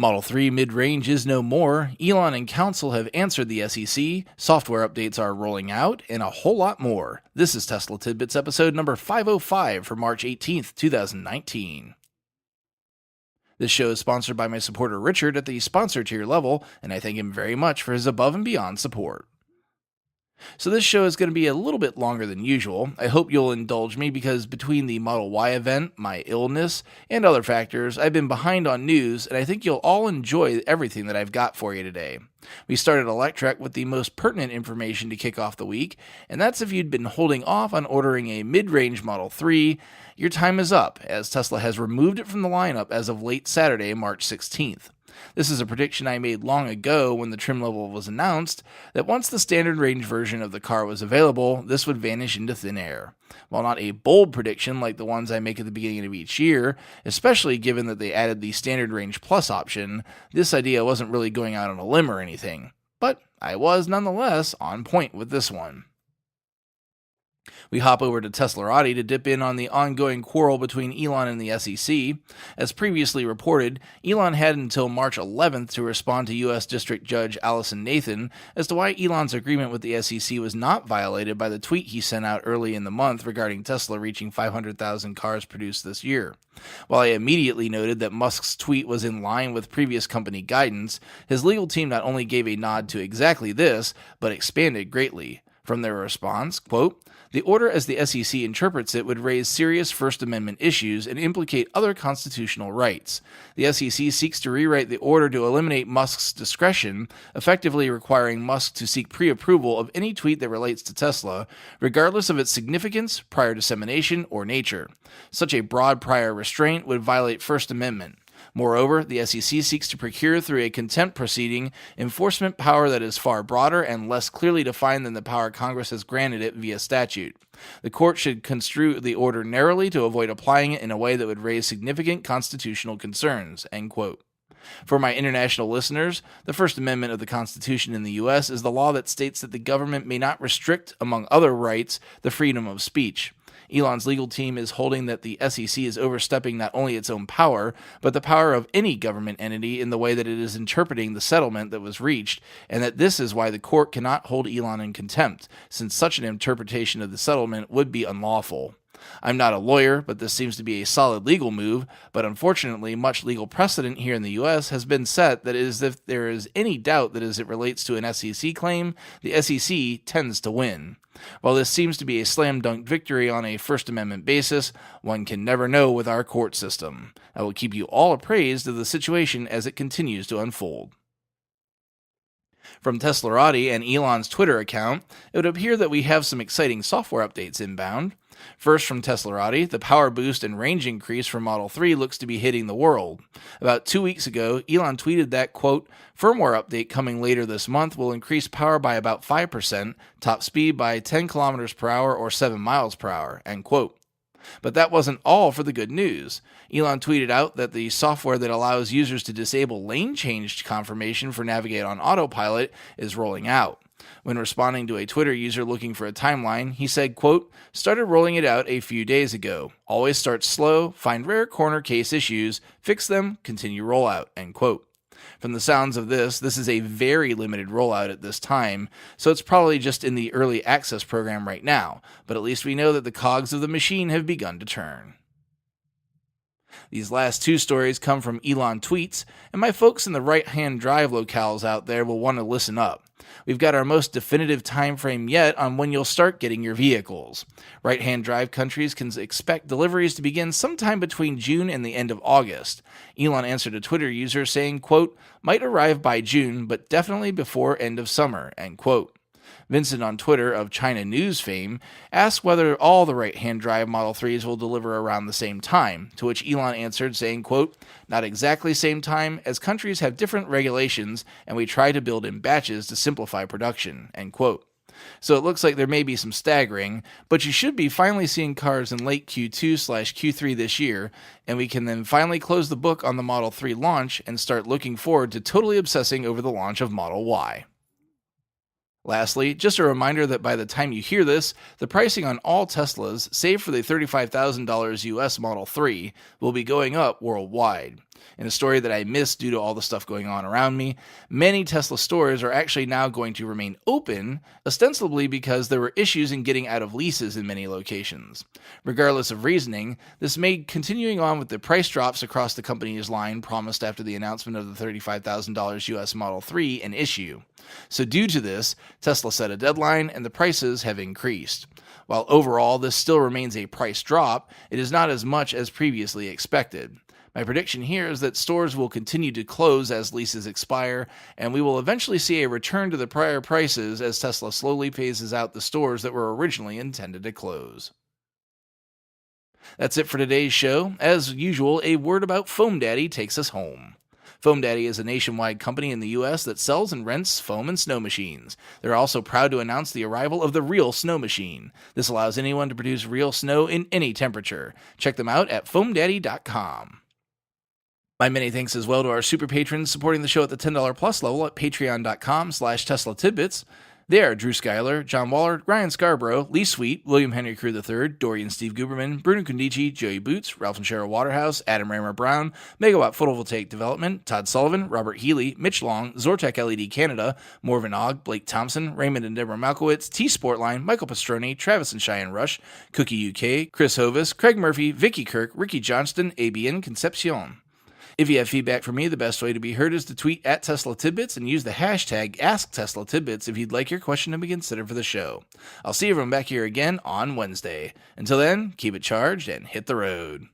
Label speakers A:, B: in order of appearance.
A: Model 3 mid-range is no more, Elon and counsel have answered the SEC, software updates are rolling out, and a whole lot more. This is Tesla Tidbits episode number 505 for March 18th, 2019. This show is sponsored by my supporter Richard at the sponsor tier level, and I thank him very much for his above and beyond support. So this show is going to be a little bit longer than usual. I hope you'll indulge me because between the Model Y event, my illness, and other factors, I've been behind on news, and I think you'll all enjoy everything that I've got for you today. We started Electrek with the most pertinent information to kick off the week, and that's if you'd been holding off on ordering a mid-range Model 3, your time is up, as Tesla has removed it from the lineup as of late Saturday, March 16th. This is a prediction I made long ago when the trim level was announced, that once the standard range version of the car was available, this would vanish into thin air. While not a bold prediction like the ones I make at the beginning of each year, especially given that they added the standard range plus option, this idea wasn't really going out on a limb or anything. But I was nonetheless on point with this one. We hop over to Teslarati to dip in on the ongoing quarrel between Elon and the SEC. As previously reported, Elon had until March 11th to respond to U.S. District Judge Allison Nathan as to why Elon's agreement with the SEC was not violated by the tweet he sent out early in the month regarding Tesla reaching 500,000 cars produced this year. While I immediately noted that Musk's tweet was in line with previous company guidance, his legal team not only gave a nod to exactly this, but expanded greatly. From their response, quote, "The order as the SEC interprets it would raise serious First Amendment issues and implicate other constitutional rights. The SEC seeks to rewrite the order to eliminate Musk's discretion, effectively requiring Musk to seek pre-approval of any tweet that relates to Tesla, regardless of its significance, prior dissemination, or nature. Such a broad prior restraint would violate First Amendment. Moreover, the SEC seeks to procure through a contempt proceeding enforcement power that is far broader and less clearly defined than the power Congress has granted it via statute. The court should construe the order narrowly to avoid applying it in a way that would raise significant constitutional concerns." End quote. For my international listeners, the First Amendment of the Constitution in the U.S. is the law that states that the government may not restrict, among other rights, the freedom of speech. Elon's legal team is holding that the SEC is overstepping not only its own power, but the power of any government entity in the way that it is interpreting the settlement that was reached, and that this is why the court cannot hold Elon in contempt, since such an interpretation of the settlement would be unlawful. I'm not a lawyer, but this seems to be a solid legal move, but unfortunately much legal precedent here in the U.S. has been set that is if there is any doubt that as it relates to an SEC claim, the SEC tends to win. While this seems to be a slam-dunk victory on a First Amendment basis, one can never know with our court system. I will keep you all appraised of the situation as it continues to unfold. From Teslarati and Elon's Twitter account, it would appear that we have some exciting software updates inbound. First, from Teslarati, the power boost and range increase for Model 3 looks to be hitting the world. About 2 weeks ago, Elon tweeted that, quote, "Firmware update coming later this month will increase power by about 5%, top speed by 10 kilometers per hour or 7 miles per hour," end quote. But that wasn't all for the good news. Elon tweeted out that the software that allows users to disable lane change confirmation for Navigate on Autopilot is rolling out. When responding to a Twitter user looking for a timeline, he said, quote, "Started rolling it out a few days ago. Always start slow, find rare corner case issues, fix them, continue rollout," end quote. From the sounds of this is a very limited rollout at this time, so it's probably just in the early access program right now, but at least we know that the cogs of the machine have begun to turn. These last two stories come from Elon tweets, and my folks in the right-hand drive locales out there will want to listen up. We've got our most definitive time frame yet on when you'll start getting your vehicles. Right-hand drive countries can expect deliveries to begin sometime between June and the end of August. Elon answered a Twitter user saying, quote, "Might arrive by June, but definitely before end of summer," end quote. Vincent on Twitter of China News fame asked whether all the right-hand drive Model 3s will deliver around the same time, to which Elon answered saying, quote, "Not exactly same time, as countries have different regulations and we try to build in batches to simplify production," end quote. So it looks like there may be some staggering, but you should be finally seeing cars in late Q2/Q3 this year, and we can then finally close the book on the Model 3 launch and start looking forward to totally obsessing over the launch of Model Y. Lastly, just a reminder that by the time you hear this, the pricing on all Teslas, save for the $35,000 US Model 3, will be going up worldwide. In a story that I missed due to all the stuff going on around me, many Tesla stores are actually now going to remain open, ostensibly because there were issues in getting out of leases in many locations. Regardless of reasoning, this made continuing on with the price drops across the company's line promised after the announcement of the $35,000 US Model 3 an issue. So due to this, Tesla set a deadline and the prices have increased. While overall this still remains a price drop, it is not as much as previously expected. My prediction here is that stores will continue to close as leases expire, and we will eventually see a return to the prior prices as Tesla slowly phases out the stores that were originally intended to close. That's it for today's show. As usual, a word about Foam Daddy takes us home. Foam Daddy is a nationwide company in the U.S. that sells and rents foam and snow machines. They're also proud to announce the arrival of the Real Snow Machine. This allows anyone to produce real snow in any temperature. Check them out at foamdaddy.com. My many thanks as well to our super patrons supporting the show at the $10 plus level at patreon.com/Tesla Tidbits. They are Drew Schuyler, John Waller, Ryan Scarborough, Lee Sweet, William Henry Crew III, Dorian Steve Guberman, Bruno Kundichi, Joey Boots, Ralph and Cheryl Waterhouse, Adam Raymer Brown, Megawatt Photovoltaic Development, Todd Sullivan, Robert Healy, Mitch Long, Zortec LED Canada, Morven Ogg, Blake Thompson, Raymond and Deborah Malkowitz, T Sportline, Michael Pastroni, Travis and Cheyenne Rush, Cookie UK, Chris Hovis, Craig Murphy, Vicky Kirk, Ricky Johnston, ABN Concepcion. If you have feedback for me, the best way to be heard is to tweet at Tesla Tidbits and use the hashtag AskTeslaTidbits if you'd like your question to be considered for the show. I'll see everyone back here again on Wednesday. Until then, keep it charged and hit the road.